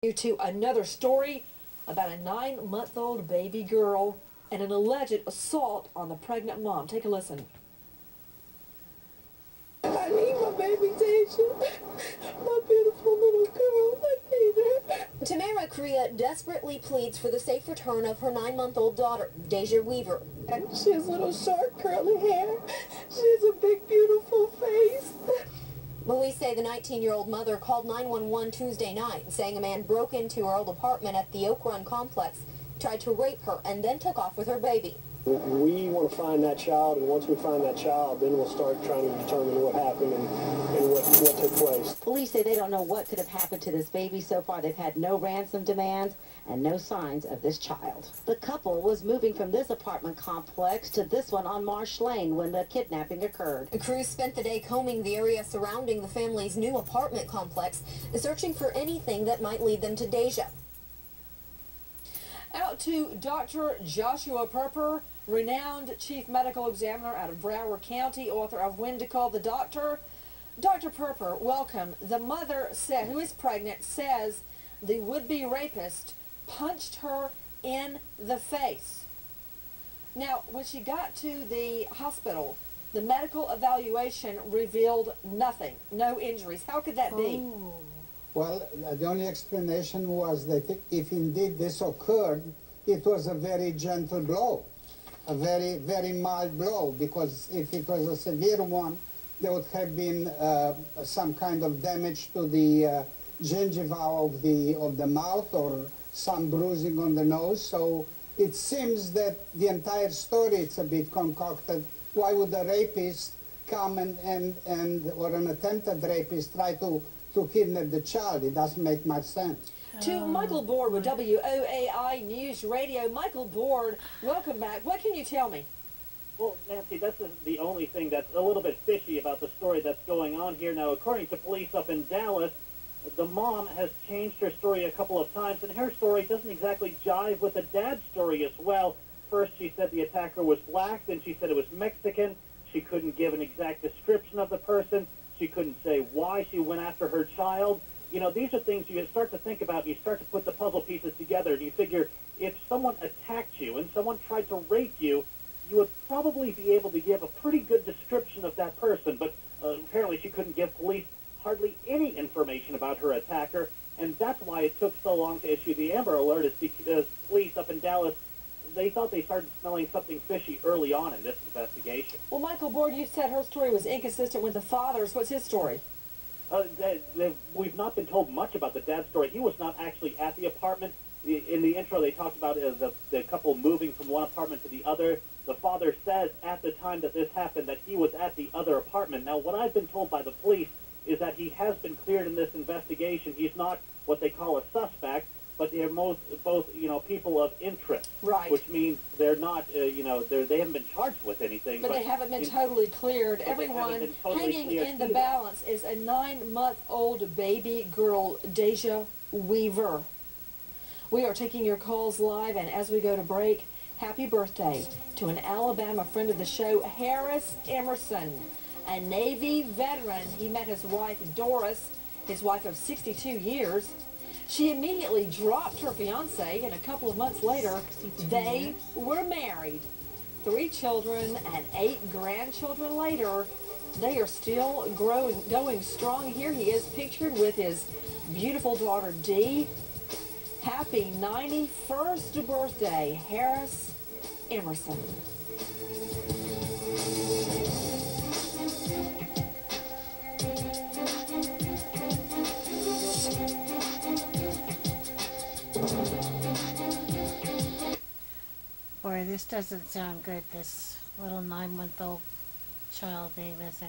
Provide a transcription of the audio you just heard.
To another story about a 9-month-old baby girl and an alleged assault on the pregnant mom. Take a listen. I need my baby Daisja, my beautiful little girl. I need her. Tamara Korea desperately pleads for the safe return of her 9-month-old daughter, Daisja Weaver. And she has little short curly hair. She has a big beautiful face. Police say the 19-year-old mother called 911 Tuesday night, saying a man broke into her old apartment at the Oak Run complex, tried to rape her, and then took off with her baby. We want to find that child, and once we find that child, then we'll start trying to determine what happened and what took place. Police say they don't know what could have happened to this baby so far. They've had no ransom demands and no signs of this child. The couple was moving from this apartment complex to this one on Marsh Lane when the kidnapping occurred. The crew spent the day combing the area surrounding the family's new apartment complex, searching for anything that might lead them to Daisja. Out to Dr. Joshua Perper, renowned chief medical examiner out of Broward County, author of When to Call the Doctor. Dr. Perper, welcome. The mother, who is pregnant, says the would-be rapist punched her in the face. Now, when she got to the hospital, the medical evaluation revealed nothing, no injuries. How could that be? Well, the only explanation was that if indeed this occurred, it was a very gentle blow, a very, very mild blow, because if it was a severe one, there would have been some kind of damage to the gingiva of the mouth or some bruising on the nose. So it seems that the entire story is a bit concocted. Why would a rapist come or an attempted rapist try to kidnap the child? It doesn't make much sense. To Michael Board with WOAI News Radio. Michael Board, welcome back. What can you tell me? Well, Nancy, that's the only thing that's a little bit fishy about the story that's going on here. Now, according to police up in Dallas, the mom has changed her story a couple of times, and her story doesn't exactly jive with the dad's story as well. First, she said the attacker was black, then she said it was Mexican. She couldn't give an exact description of the person. She couldn't say why she went after her child. You know, these are things you start to think about, and you start to put the puzzle pieces together, and you figure if someone attacked you and someone tried to rape you, you would probably be able to give a pretty good description of that person. But apparently she couldn't give police hardly any information about her attacker, and that's why it took so long to issue the Amber Alert, is because police up in Dallas, they thought they started smelling something fishy early on in this investigation. Well, Michael Board, you said her story was inconsistent with the father's. What's his story? We've not been told much about the dad's story. He was not actually at the apartment. In the intro, they talked about the couple moving from one apartment to the other. The father says at the time that this happened that he was at the other apartment. Now, what I've been told by the police is that he has been cleared in this investigation. He's not what they call a suspect, but they're both people of interest. Right. Which means they're not, they haven't been charged with anything. But they haven't been totally cleared. Everyone totally hanging cleared in the either. balance is a 9-month-old baby girl, Daisja Weaver. We are taking your calls live, and as we go to break, happy birthday to an Alabama friend of the show, Harris Emerson, a Navy veteran. He met his wife, Doris, his wife of 62 years. She immediately dropped her fiancé, and a couple of months later, they were married. 3 children and 8 grandchildren later, they are still going strong. Here he is pictured with his beautiful daughter, Dee. Happy 91st birthday, Harris Emerson. Boy, this doesn't sound good, this little 9-month-old child being missing.